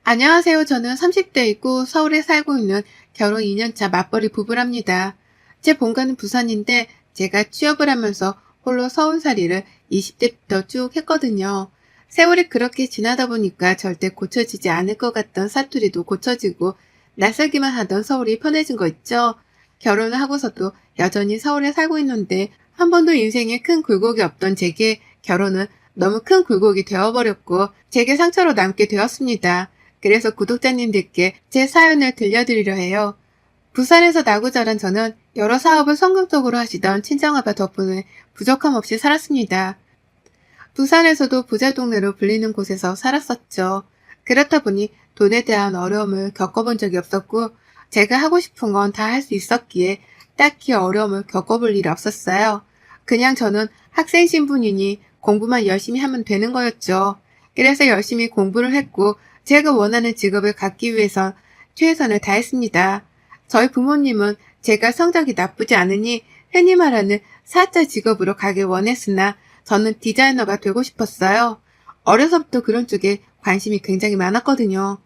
안녕하세요. 저는 30대이고 서울에 살고 있는 결혼 2년차 맞벌이 부부랍니다. 제 본가는 부산인데 제가 취업을 하면서 홀로 서울살이를 20대부터 쭉 했거든요. 세월이 그렇게 지나다 보니까 절대 고쳐지지 않을 것 같던 사투리도 고쳐지고 낯설기만 하던 서울이 편해진 거 있죠? 결혼을 하고서도 여전히 서울에 살고 있는데 한 번도 인생에 큰 굴곡이 없던 제게 결혼은 너무 큰 굴곡이 되어버렸고 제게 상처로 남게 되었습니다. 그래서 구독자님들께 제 사연을 들려드리려 해요. 부산에서 나고 자란 저는 여러 사업을 성공적으로 하시던 친정아빠 덕분에 부족함 없이 살았습니다. 부산에서도 부자 동네로 불리는 곳에서 살았었죠. 그렇다 보니 돈에 대한 어려움을 겪어본 적이 없었고 제가 하고 싶은 건 다 할 수 있었기에 딱히 어려움을 겪어볼 일이 없었어요. 그냥 저는 학생 신분이니 공부만 열심히 하면 되는 거였죠. 그래서 열심히 공부를 했고 제가 원하는 직업을 갖기 위해서 최선을 다했습니다. 저희 부모님은 제가 성적이 나쁘지 않으니 흔히 말하는 사자 직업으로 가길 원했으나 저는 디자이너가 되고 싶었어요. 어려서부터 그런 쪽에 관심이 굉장히 많았거든요.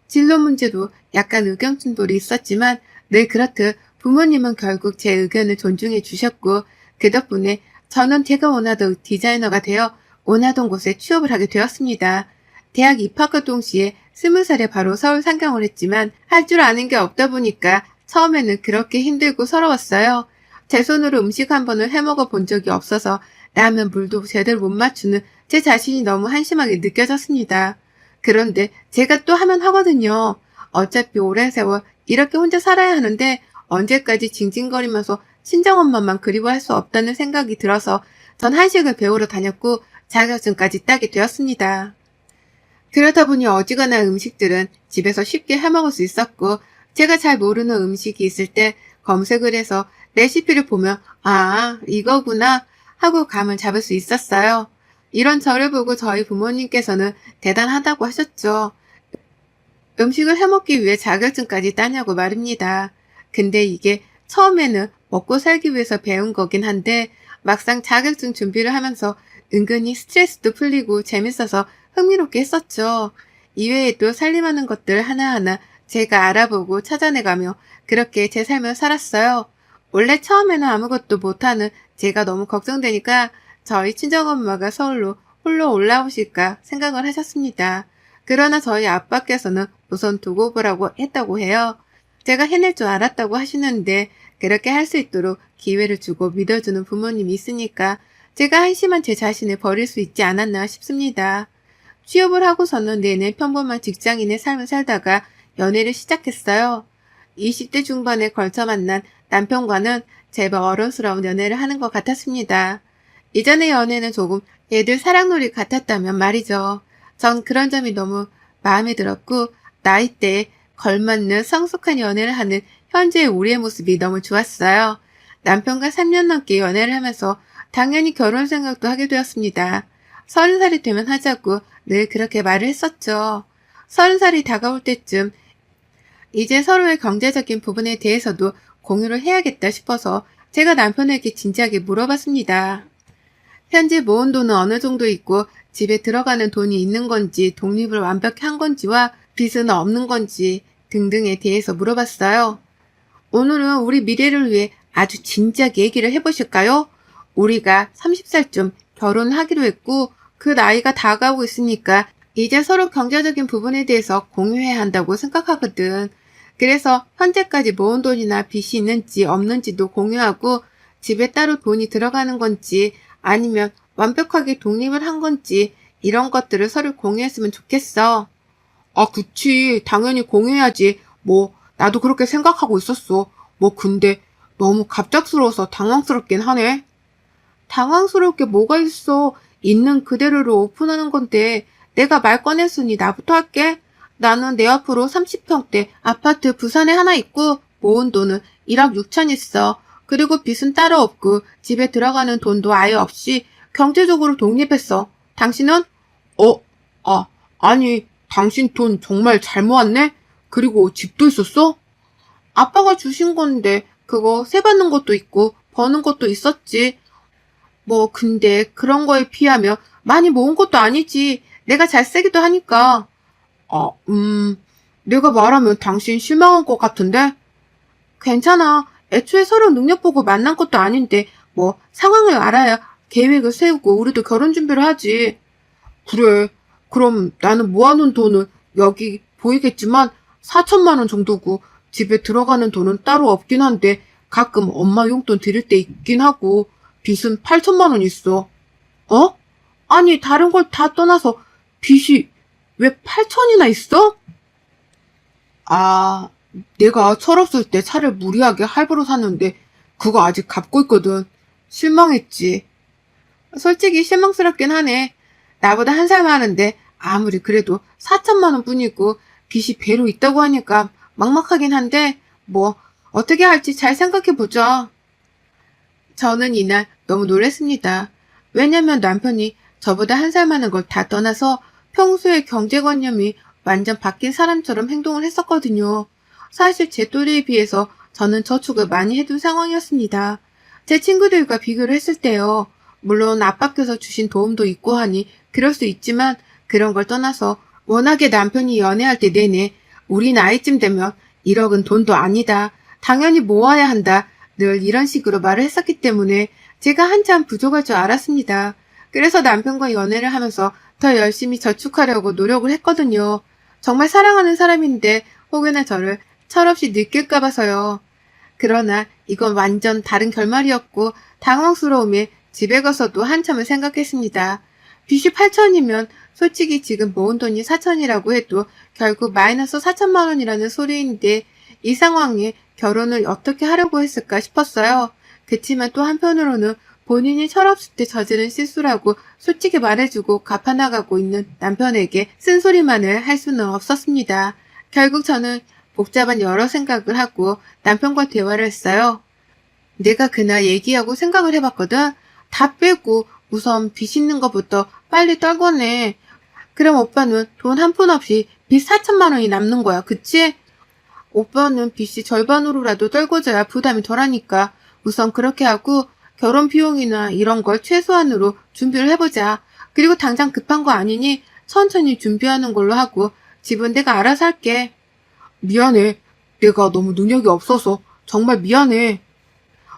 진로 문제도 약간 의견 충돌이 있었지만 늘 그렇듯 부모님은 결국 제 의견을 존중해 주셨고 그 덕분에 저는 제가 원하던 디자이너가 되어 원하던 곳에 취업을 하게 되었습니다. 대학 입학과 동시에 20살에 바로 서울 상경을 했지만 할 줄 아는 게 없다 보니까 처음에는 그렇게 힘들고 서러웠어요. 제 손으로 음식 한 번을 해먹어 본 적이 없어서 라면 물도 제대로 못 맞추는 제 자신이 너무 한심하게 느껴졌습니다. 그런데 제가 또 하면 하거든요. 어차피 오랜 세월 이렇게 혼자 살아야 하는데 언제까지 징징거리면서 친정엄마만 그리워할 수 없다는 생각이 들어서 전 한식을 배우러 다녔고 자격증까지 따게 되었습니다. 그러다 보니 어지간한 음식들은 집에서 쉽게 해먹을 수 있었고 제가 잘 모르는 음식이 있을 때 검색을 해서 레시피를 보면 아, 이거구나 하고 감을 잡을 수 있었어요. 이런 저를 보고 저희 부모님께서는 대단하다고 하셨죠. 음식을 해먹기 위해 자격증까지 따냐고 말입니다. 근데 이게 처음에는 먹고 살기 위해서 배운 거긴 한데 막상 자격증 준비를 하면서 은근히 스트레스도 풀리고 재밌어서 흥미롭게 했었죠. 이외에도 살림하는 것들 하나하나 제가 알아보고 찾아내가며 그렇게 제 삶을 살았어요. 원래 처음에는 아무것도 못하는 제가 너무 걱정되니까 저희 친정엄마가 서울로 홀로 올라오실까 생각을 하셨습니다. 그러나 저희 아빠께서는 우선 두고 보라고 했다고 해요. 제가 해낼 줄 알았다고 하시는데 그렇게 할 수 있도록 기회를 주고 믿어주는 부모님이 있으니까 제가 한심한 제 자신을 버릴 수 있지 않았나 싶습니다. 취업을 하고서는 내내 평범한 직장인의 삶을 살다가 연애를 시작했어요. 20대 중반에 걸쳐 만난 남편과는 제법 어른스러운 연애를 하는 것 같았습니다. 이전의 연애는 조금 애들 사랑놀이 같았다면 말이죠. 전 그런 점이 너무 마음에 들었고 나이대에 걸맞는 성숙한 연애를 하는 현재의 우리의 모습이 너무 좋았어요. 남편과 3년 넘게 연애를 하면서 당연히 결혼 생각도 하게 되었습니다. 30살이 되면 하자고 늘 그렇게 말을 했었죠. 30살이 다가올 때쯤 이제 서로의 경제적인 부분에 대해서도 공유를 해야겠다 싶어서 제가 남편에게 진지하게 물어봤습니다. 현재 모은 돈은 어느 정도 있고 집에 들어가는 돈이 있는 건지 독립을 완벽히 한 건지와 빚은 없는 건지 등등에 대해서 물어봤어요. 오늘은 우리 미래를 위해 아주 진지하게 얘기를 해보실까요? 우리가 30살쯤 결혼하기로 했고 그 나이가 다가오고 있으니까 이제 서로 경제적인 부분에 대해서 공유해야 한다고 생각하거든. 그래서 현재까지 모은 돈이나 빚이 있는지 없는지도 공유하고 집에 따로 돈이 들어가는 건지 아니면 완벽하게 독립을 한 건지 이런 것들을 서로 공유했으면 좋겠어. 아, 그치. 당연히 공유해야지. 나도 그렇게 생각하고 있었어. 근데 너무 갑작스러워서 당황스럽긴 하네. 당황스러울 게 뭐가 있어. 있는 그대로를 오픈하는 건데 내가 말 꺼냈으니 나부터 할게. 나는 내 앞으로 30평대 아파트 부산에 하나 있고 모은 돈은 1억 6천 있어. 그리고 빚은 따로 없고 집에 들어가는 돈도 아예 없이 경제적으로 독립했어. 당신은? 아니, 당신 돈 정말 잘 모았네? 그리고 집도 있었어? 아빠가 주신 건데 그거 세받는 것도 있고 버는 것도 있었지. 근데 그런 거에 비하면 많이 모은 것도 아니지. 내가 잘 쓰기도 하니까. 아, 내가 말하면 당신 실망한 것 같은데? 괜찮아. 애초에 서로 능력 보고 만난 것도 아닌데, 뭐, 상황을 알아야 계획을 세우고 우리도 결혼 준비를 하지. 그래. 그럼 나는 모아놓은 돈은 여기 보이겠지만 4천만 원 정도고 집에 들어가는 돈은 따로 없긴 한데 가끔 엄마 용돈 드릴 때 있긴 하고 빚은 8천만 원 있어. 어? 아니 다른 걸 다 떠나서 빚이 왜 8천이나 있어? 아, 내가 철없을 때 차를 무리하게 할부로 샀는데 그거 아직 갚고 있거든. 실망했지. 솔직히 실망스럽긴 하네. 나보다 한 살 많은데 아무리 그래도 4천만 원 뿐이고 빚이 배로 있다고 하니까 막막하긴 한데 뭐 어떻게 할지 잘 생각해보자. 저는 이날 너무 놀랐습니다. 왜냐면 남편이 저보다 한 살 많은 걸 다 떠나서 평소에 경제관념이 완전 바뀐 사람처럼 행동을 했었거든요. 사실 제 또래에 비해서 저는 저축을 많이 해둔 상황이었습니다. 제 친구들과 비교를 했을 때요. 물론 아빠께서 주신 도움도 있고 하니 그럴 수 있지만 그런 걸 떠나서 워낙에 남편이 연애할 때 내내 우리 나이쯤 되면 1억은 돈도 아니다. 당연히 모아야 한다. 늘 이런 식으로 말을 했었기 때문에 제가 한참 부족할 줄 알았습니다. 그래서 남편과 연애를 하면서 더 열심히 저축하려고 노력을 했거든요. 정말 사랑하는 사람인데 혹여나 저를 철없이 느낄까 봐서요. 그러나 이건 완전 다른 결말이었고 당황스러움에 집에 가서도 한참을 생각했습니다. 빚이 8천이면 솔직히 지금 모은 돈이 4천이라고 해도 결국 마이너스 4천만 원이라는 소리인데 이 상황에 결혼을 어떻게 하려고 했을까 싶었어요. 그치만 또 한편으로는 본인이 철없을 때 저지른 실수라고 솔직히 말해주고 갚아나가고 있는 남편에게 쓴소리만을 할 수는 없었습니다. 결국 저는 복잡한 여러 생각을 하고 남편과 대화를 했어요. 내가 그날 얘기하고 생각을 해봤거든. 다 빼고 우선 빚 있는 것부터 빨리 떨궈내. 그럼 오빠는 돈 한 푼 없이 빚 4천만 원이 남는 거야. 그치? 오빠는 빚이 절반으로라도 떨궈져야 부담이 덜하니까 우선 그렇게 하고 결혼 비용이나 이런 걸 최소한으로 준비를 해보자. 그리고 당장 급한 거 아니니 천천히 준비하는 걸로 하고 집은 내가 알아서 할게. 미안해. 내가 너무 능력이 없어서 정말 미안해.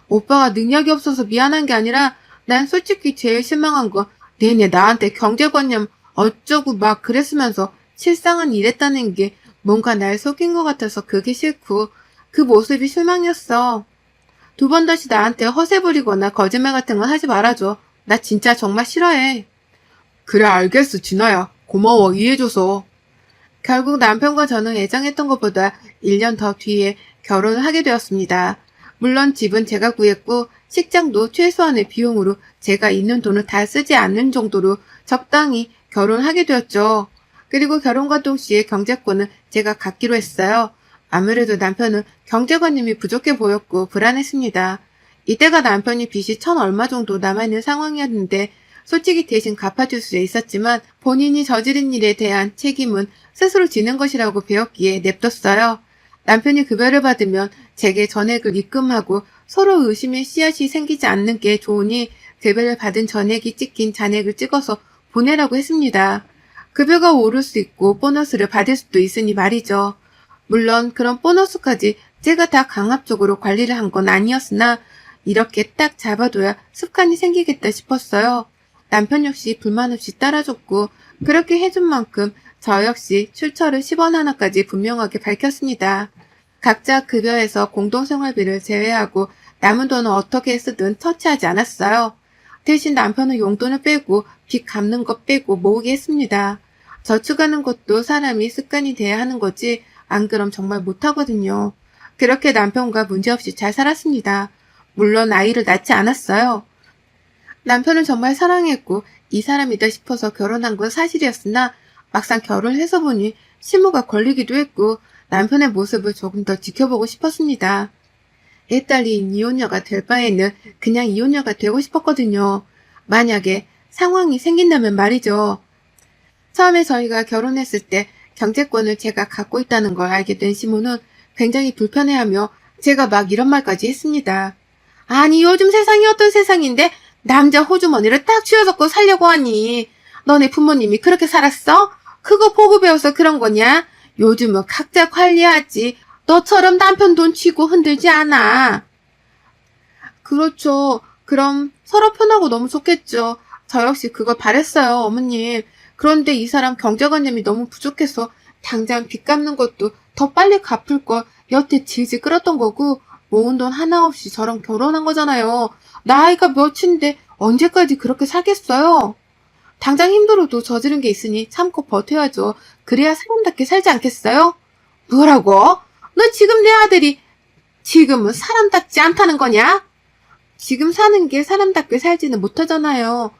오빠가 능력이 없어서 미안한 게 아니라 난 솔직히 제일 실망한 거 내내 나한테 경제관념 어쩌고 막 그랬으면서 실상은 이랬다는 게 뭔가 날 속인 것 같아서 그게 싫고 그 모습이 실망이었어. 2번 다시 나한테 허세 부리거나 거짓말 같은 건 하지 말아줘. 나 진짜 정말 싫어해. 그래 알겠어 진아야. 고마워 이해해줘서. 결국 남편과 저는 예정했던 것보다 1년 더 뒤에 결혼을 하게 되었습니다. 물론 집은 제가 구했고 식장도 최소한의 비용으로 제가 있는 돈을 다 쓰지 않는 정도로 적당히 결혼하게 되었죠. 그리고 결혼과 동시에 경제권은 제가 갖기로 했어요. 아무래도 남편은 경제관념이 부족해 보였고 불안했습니다. 이때가 남편이 빚이 1,000 얼마 정도 남아있는 상황이었는데 솔직히 대신 갚아줄 수 있었지만 본인이 저지른 일에 대한 책임은 스스로 지는 것이라고 배웠기에 냅뒀어요. 남편이 급여를 받으면 제게 전액을 입금하고 서로 의심의 씨앗이 생기지 않는 게 좋으니 급여를 받은 전액이 찍힌 잔액을 찍어서 보내라고 했습니다. 급여가 오를 수 있고 보너스를 받을 수도 있으니 말이죠. 물론 그런 보너스까지 제가 다 강압적으로 관리를 한 건 아니었으나 이렇게 딱 잡아둬야 습관이 생기겠다 싶었어요. 남편 역시 불만 없이 따라줬고 그렇게 해준 만큼 저 역시 출처를 10원 하나까지 분명하게 밝혔습니다. 각자 급여에서 공동생활비를 제외하고 남은 돈은 어떻게 쓰든 터치하지 않았어요. 대신 남편은 용돈을 빼고 빚 갚는 것 빼고 모으게 했습니다. 저축하는 것도 사람이 습관이 돼야 하는 거지 안 그럼 정말 못하거든요. 그렇게 남편과 문제없이 잘 살았습니다. 물론 아이를 낳지 않았어요. 남편은 정말 사랑했고 이 사람이다 싶어서 결혼한 건 사실이었으나 막상 결혼해서 보니 시무가 걸리기도 했고 남편의 모습을 조금 더 지켜보고 싶었습니다. 애 딸린 이혼녀가 될 바에는 그냥 이혼녀가 되고 싶었거든요. 만약에 상황이 생긴다면 말이죠. 처음에 저희가 결혼했을 때 경제권을 제가 갖고 있다는 걸 알게 된 시모는 굉장히 불편해하며 제가 막 이런 말까지 했습니다. 아니 요즘 세상이 어떤 세상인데 남자 호주머니를 딱 쥐어잡고 살려고 하니 너네 부모님이 그렇게 살았어? 그거 보고 배워서 그런 거냐? 요즘은 각자 관리하지. 너처럼 남편 돈 쥐고 흔들지 않아. 그렇죠. 그럼 서로 편하고 너무 좋겠죠. 저 역시 그걸 바랬어요, 어머님. 그런데 이 사람 경제관념이 너무 부족해서 당장 빚 갚는 것도 더 빨리 갚을 걸 여태 질질 끌었던 거고 모은 돈 하나 없이 저랑 결혼한 거잖아요. 나이가 몇인데 언제까지 그렇게 살겠어요? 당장 힘들어도 저지른 게 있으니 참고 버텨야죠. 그래야 사람답게 살지 않겠어요? 뭐라고? 너 지금 내 아들이 지금은 사람답지 않다는 거냐? 지금 사는 게 사람답게 살지는 못하잖아요.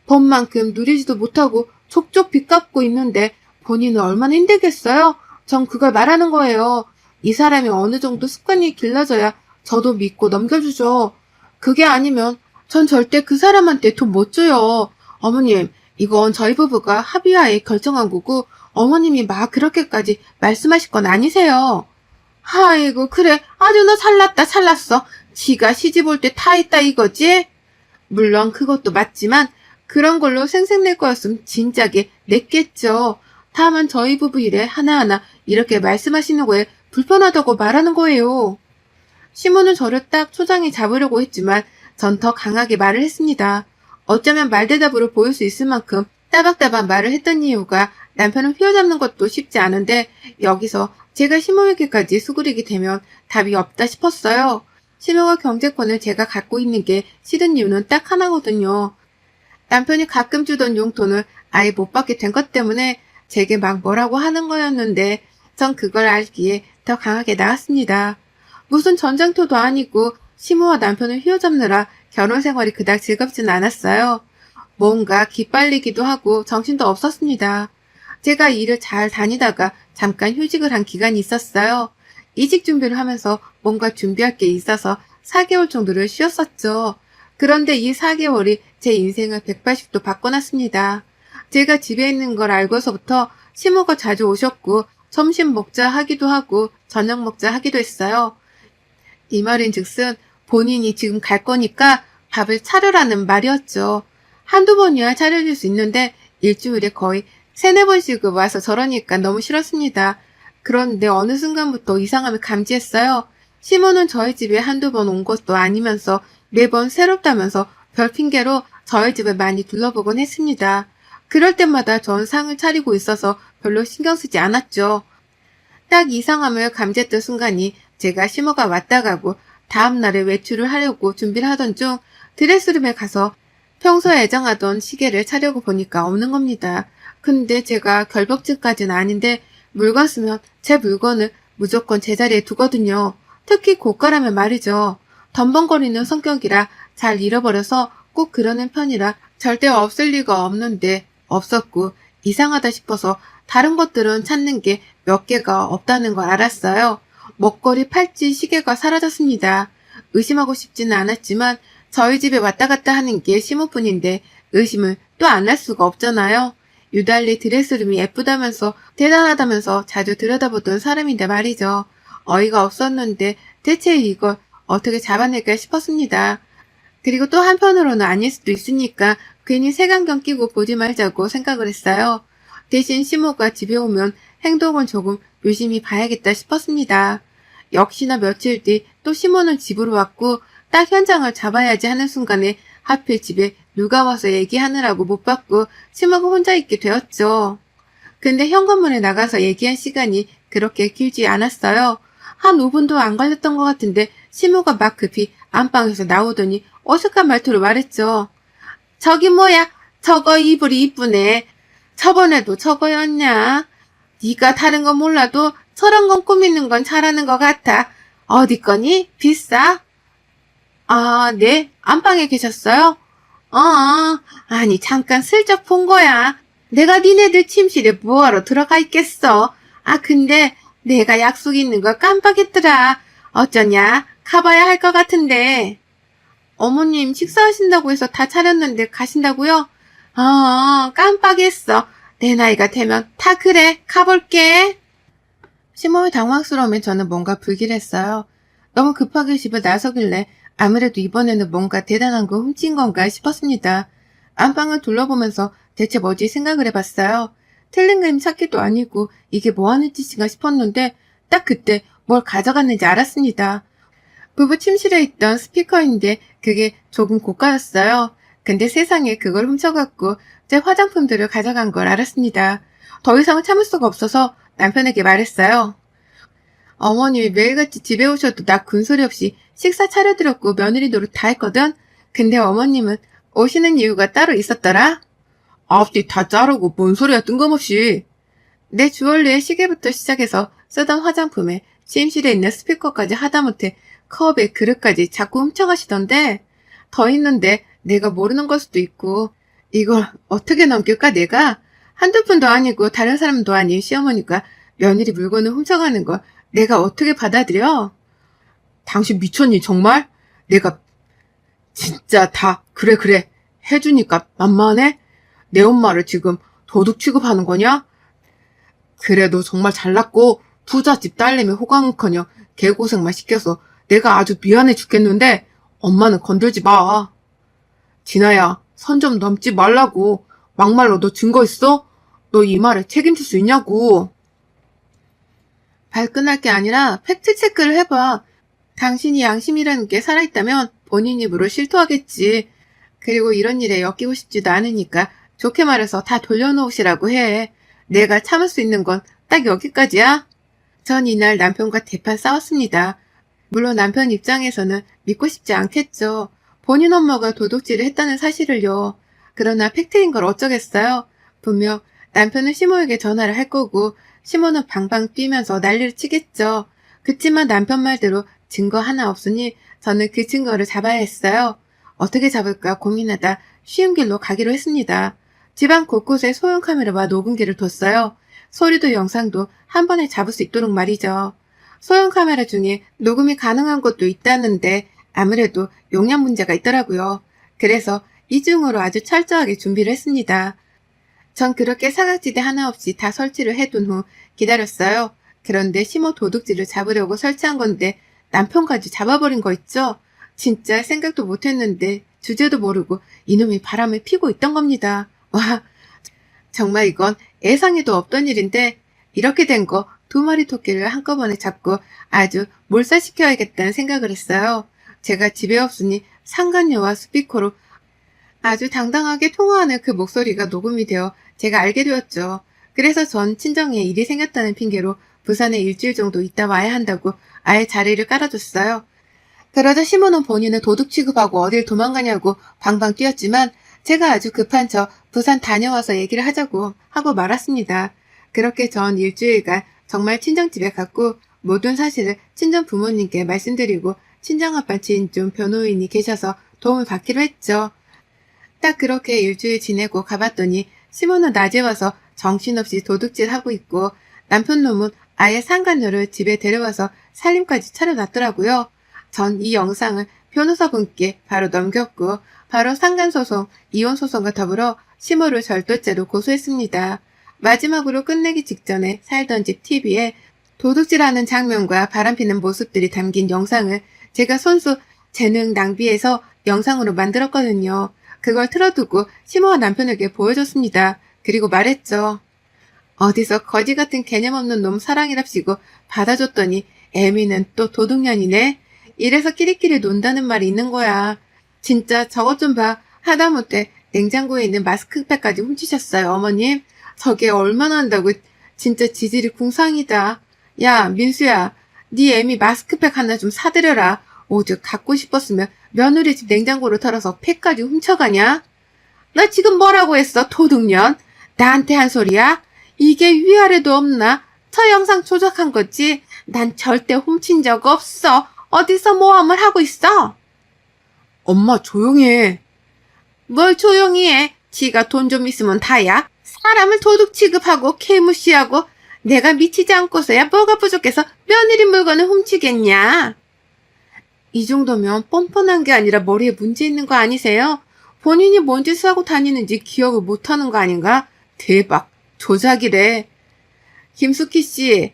법만큼 누리지도 못하고 족족 빚 갚고 있는데 본인은 얼마나 힘들겠어요? 전 그걸 말하는 거예요. 이 사람이 어느 정도 습관이 길러져야 저도 믿고 넘겨주죠. 그게 아니면 전 절대 그 사람한테 돈 못 줘요. 어머님, 이건 저희 부부가 합의하에 결정한 거고 어머님이 막 그렇게까지 말씀하실 건 아니세요. 아이고 그래 아주 너 잘났어. 지가 시집 올 때 타 있다 이거지? 물론 그것도 맞지만 그런 걸로 생색낼 거였으면 진작에 냈겠죠. 다만 저희 부부 일에 하나하나 이렇게 말씀하시는 거에 불편하다고 말하는 거예요. 시모는 저를 딱 초장에 잡으려고 했지만 전 더 강하게 말을 했습니다. 어쩌면 말대답으로 보일 수 있을 만큼 따박따박 말을 했던 이유가 남편을 휘어잡는 것도 쉽지 않은데 여기서 제가 시모에게까지 수그리게 되면 답이 없다 싶었어요. 시모가 경제권을 제가 갖고 있는 게 싫은 이유는 딱 하나거든요. 남편이 가끔 주던 용돈을 아예 못 받게 된 것 때문에 제게 막 뭐라고 하는 거였는데 전 그걸 알기에 더 강하게 나갔습니다. 무슨 전장터도 아니고 시모와 남편을 휘어잡느라 결혼 생활이 그닥 즐겁지는 않았어요. 뭔가 기빨리기도 하고 정신도 없었습니다. 제가 일을 잘 다니다가 잠깐 휴직을 한 기간이 있었어요. 이직 준비를 하면서 뭔가 준비할 게 있어서 4개월 정도를 쉬었었죠. 그런데 이 4개월이 제 인생을 180도 바꿔놨습니다. 제가 집에 있는 걸 알고서부터 시모가 자주 오셨고 점심 먹자 하기도 하고 저녁 먹자 하기도 했어요. 이 말인즉슨 본인이 지금 갈 거니까 밥을 차려라는 말이었죠. 한두 번이야 차려줄 수 있는데 일주일에 거의 3-4번씩 와서 저러니까 너무 싫었습니다. 그런데 어느 순간부터 이상함을 감지했어요. 시모는 저희 집에 한두 번 온 것도 아니면서 매번 새롭다면서 별 핑계로 저희 집을 많이 둘러보곤 했습니다. 그럴 때마다 전 상을 차리고 있어서 별로 신경 쓰지 않았죠. 딱 이상함을 감지했던 순간이 제가 시모가 왔다 가고 다음날에 외출을 하려고 준비를 하던 중 드레스룸에 가서 평소에 애정하던 시계를 차려고 보니까 없는 겁니다. 근데 제가 결벽증까지는 아닌데 물건 쓰면 제 물건을 무조건 제자리에 두거든요. 특히 고가라면 말이죠. 덤벙거리는 성격이라 잘 잃어버려서 꼭 그러는 편이라 절대 없을 리가 없는데 없었고 이상하다 싶어서 다른 것들은 찾는 게 몇 개가 없다는 걸 알았어요. 먹거리, 팔찌, 시계가 사라졌습니다. 의심하고 싶지는 않았지만 저희 집에 왔다 갔다 하는 게 시모뿐인데 의심을 또 안 할 수가 없잖아요. 유달리 드레스룸이 예쁘다면서 대단하다면서 자주 들여다보던 사람인데 말이죠. 어이가 없었는데 대체 이걸 어떻게 잡아낼까 싶었습니다. 그리고 또 한편으로는 아닐 수도 있으니까 괜히 색안경 끼고 보지 말자고 생각을 했어요. 대신 시모가 집에 오면 행동을 조금 유심히 봐야겠다 싶었습니다. 역시나 며칠 뒤 또 시모는 집으로 왔고 딱 현장을 잡아야지 하는 순간에 하필 집에 누가 와서 얘기하느라고 못 받고 시모가 혼자 있게 되었죠. 근데 현관문에 나가서 얘기한 시간이 그렇게 길지 않았어요. 한 5분도 안 걸렸던 것 같은데 시모가 막 급히 안방에서 나오더니 어색한 말투로 말했죠. 저기 뭐야? 저거 이불이 이쁘네. 저번에도 저거였냐? 네가 다른 건 몰라도 저런 건 꾸미는 건 잘하는 것 같아. 어디 거니? 비싸? 아, 네. 안방에 계셨어요? 아니 잠깐 슬쩍 본 거야. 내가 니네들 침실에 뭐하러 들어가 있겠어. 아, 근데 내가 약속 있는 걸 깜빡했더라. 어쩌냐? 가봐야 할 것 같은데. 어머님 식사하신다고 해서 다 차렸는데 가신다고요? 깜빡했어. 내 나이가 되면 다 그래. 가볼게. 시모의 당황스러움에 저는 뭔가 불길했어요. 너무 급하게 집을 나서길래 아무래도 이번에는 뭔가 대단한 거 훔친 건가 싶었습니다. 안방을 둘러보면서 대체 뭐지 생각을 해봤어요. 틀린 그림 찾기도 아니고 이게 뭐하는 짓인가 싶었는데 딱 그때 뭘 가져갔는지 알았습니다. 부부 침실에 있던 스피커인데 그게 조금 고가였어요. 근데 세상에 그걸 훔쳐갖고 제 화장품들을 가져간 걸 알았습니다. 더 이상 참을 수가 없어서 남편에게 말했어요. 어머님이 매일같이 집에 오셔도 나 군소리 없이 식사 차려드렸고 며느리 노릇 다 했거든? 근데 어머님은 오시는 이유가 따로 있었더라? 앞뒤 다 자르고 뭔 소리야 뜬금없이. 내 주얼리의 시계부터 시작해서 쓰던 화장품에 침실에 있는 스피커까지 하다못해 컵에 그릇까지 자꾸 훔쳐가시던데 더 있는데 내가 모르는 걸 수도 있고 이걸 어떻게 넘길까 내가? 한두 푼도 아니고 다른 사람도 아닌 시어머니가 며느리 물건을 훔쳐가는 걸 내가 어떻게 받아들여? 당신 미쳤니 정말? 내가 진짜 다 그래 해주니까 만만해? 내 엄마를 지금 도둑 취급하는 거냐? 그래 너 정말 잘났고 부잣집 딸내미 호강은커녕 개고생만 시켜서 내가 아주 미안해 죽겠는데 엄마는 건들지 마. 진아야 선 좀 넘지 말라고. 막말로 너 증거 있어? 너 이 말에 책임질 수 있냐고. 발끈할 게 아니라 팩트체크를 해봐. 당신이 양심이라는 게 살아있다면 본인 입으로 실토하겠지. 그리고 이런 일에 엮이고 싶지도 않으니까 좋게 말해서 다 돌려놓으시라고 해. 내가 참을 수 있는 건 딱 여기까지야. 전 이날 남편과 대판 싸웠습니다. 물론 남편 입장에서는 믿고 싶지 않겠죠. 본인 엄마가 도둑질을 했다는 사실을요. 그러나 팩트인 걸 어쩌겠어요. 분명 남편은 시모에게 전화를 할 거고 시모는 방방 뛰면서 난리를 치겠죠. 그치만 남편 말대로 증거 하나 없으니 저는 그 증거를 잡아야 했어요. 어떻게 잡을까 고민하다 쉬운 길로 가기로 했습니다. 집안 곳곳에 소형 카메라와 녹음기를 뒀어요. 소리도 영상도 한 번에 잡을 수 있도록 말이죠. 소형 카메라 중에 녹음이 가능한 곳도 있다는데 아무래도 용량 문제가 있더라고요. 그래서 이중으로 아주 철저하게 준비를 했습니다. 전 그렇게 사각지대 하나 없이 다 설치를 해둔 후 기다렸어요. 그런데 시모 도둑질을 잡으려고 설치한 건데 남편까지 잡아버린 거 있죠? 진짜 생각도 못했는데 주제도 모르고 이놈이 바람을 피고 있던 겁니다. 와, 정말 이건 예상에도 없던 일인데 이렇게 된 거 2마리 토끼를 한꺼번에 잡고 아주 몰살시켜야겠다는 생각을 했어요. 제가 집에 없으니 상간녀와 스피커로 아주 당당하게 통화하는 그 목소리가 녹음이 되어 제가 알게 되었죠. 그래서 전 친정에 일이 생겼다는 핑계로 부산에 일주일 정도 있다 와야 한다고 아예 자리를 깔아줬어요. 그러자 시모는 본인은 도둑 취급하고 어딜 도망가냐고 방방 뛰었지만 제가 아주 급한 척 부산 다녀와서 얘기를 하자고 하고 말았습니다. 그렇게 전 일주일간 정말 친정집에 갔고 모든 사실을 친정 부모님께 말씀드리고 친정아빠 지인 중 변호인이 계셔서 도움을 받기로 했죠. 딱 그렇게 일주일 지내고 가봤더니 시모는 낮에 와서 정신없이 도둑질하고 있고 남편 놈은 아예 상간녀를 집에 데려와서 살림까지 차려놨더라고요. 전 이 영상을 변호사분께 바로 넘겼고 바로 상간소송, 이혼소송과 더불어 시모를 절도죄로 고소했습니다. 마지막으로 끝내기 직전에 살던 집 TV에 도둑질하는 장면과 바람피는 모습들이 담긴 영상을 제가 손수 재능 낭비해서 영상으로 만들었거든요. 그걸 틀어두고 시모와 남편에게 보여줬습니다. 그리고 말했죠. 어디서 거지 같은 개념 없는 놈 사랑이랍시고 받아줬더니 애미는 또 도둑년이네. 이래서 끼리끼리 논다는 말이 있는 거야. 진짜 저것 좀 봐. 하다못해 냉장고에 있는 마스크팩까지 훔치셨어요, 어머님. 저게 얼마나 한다고. 진짜 지질이 궁상이다. 야, 민수야. 네 애미 마스크팩 하나 좀 사드려라. 오죽 갖고 싶었으면 며느리 집 냉장고를 털어서 팩까지 훔쳐가냐? 너 지금 뭐라고 했어, 도둑년? 나한테 한 소리야? 이게 위아래도 없나? 저 영상 조작한 거지? 난 절대 훔친 적 없어. 어디서 모함을 하고 있어? 엄마 조용히 해. 뭘 조용히 해? 지가 돈 좀 있으면 다야? 사람을 도둑 취급하고 개무시하고 내가 미치지 않고서야 뭐가 부족해서 며느리 물건을 훔치겠냐? 이 정도면 뻔뻔한 게 아니라 머리에 문제 있는 거 아니세요? 본인이 뭔 짓을 하고 다니는지 기억을 못하는 거 아닌가? 대박, 조작이래. 김숙희 씨,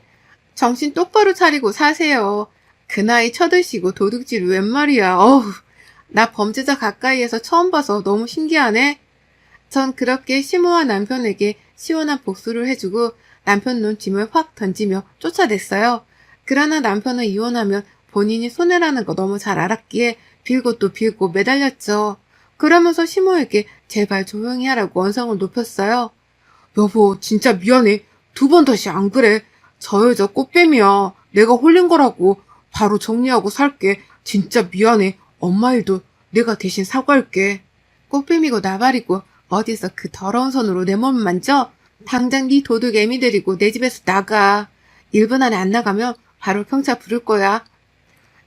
정신 똑바로 차리고 사세요. 그 나이 쳐드시고 도둑질 웬 말이야. 어우, 나 범죄자 가까이에서 처음 봐서 너무 신기하네. 전 그렇게 시모와 남편에게 시원한 복수를 해주고 남편 눈 짐을 확 던지며 쫓아냈어요. 그러나 남편은 이혼하면 본인이 손해라는 거 너무 잘 알았기에 빌고 또 빌고 매달렸죠. 그러면서 시모에게 제발 조용히 하라고 언성을 높였어요. 여보, 진짜 미안해. 2번 다시 안 그래. 저 여자 꽃뱀이야. 내가 홀린 거라고. 바로 정리하고 살게. 진짜 미안해. 엄마 일도 내가 대신 사과할게. 꽃뱀이고 나발이고 어디서 그 더러운 손으로 내 몸을 만져? 당장 네 도둑 애미 데리고 내 집에서 나가. 1분 안에 안 나가면 바로 경찰 부를 거야.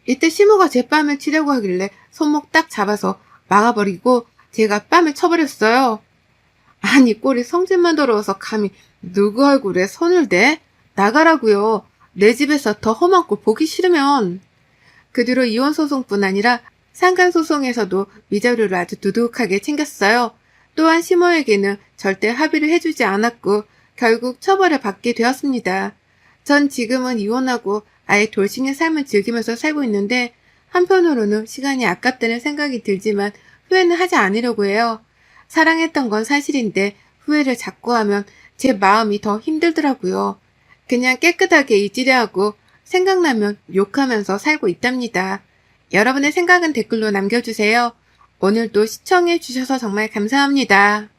이때 시모가 제 뺨을 치려고 하길래 손목 딱 잡아서 막아버리고 제가 뺨을 쳐버렸어요. 아니 꼴이 성질만 더러워서 감히 누구 얼굴에 손을 대? 나가라고요. 내 집에서 더 험한 꼴 보기 싫으면. 그 뒤로 이혼소송뿐 아니라 상간소송에서도 위자료를 아주 두둑하게 챙겼어요. 또한 시모에게는 절대 합의를 해주지 않았고 결국 처벌을 받게 되었습니다. 전 지금은 이혼하고 아예 돌싱의 삶을 즐기면서 살고 있는데 한편으로는 시간이 아깝다는 생각이 들지만 후회는 하지 않으려고 해요. 사랑했던 건 사실인데 후회를 자꾸 하면 제 마음이 더 힘들더라고요. 그냥 깨끗하게 잊으려 하고 생각나면 욕하면서 살고 있답니다. 여러분의 생각은 댓글로 남겨주세요. 오늘도 시청해주셔서 정말 감사합니다.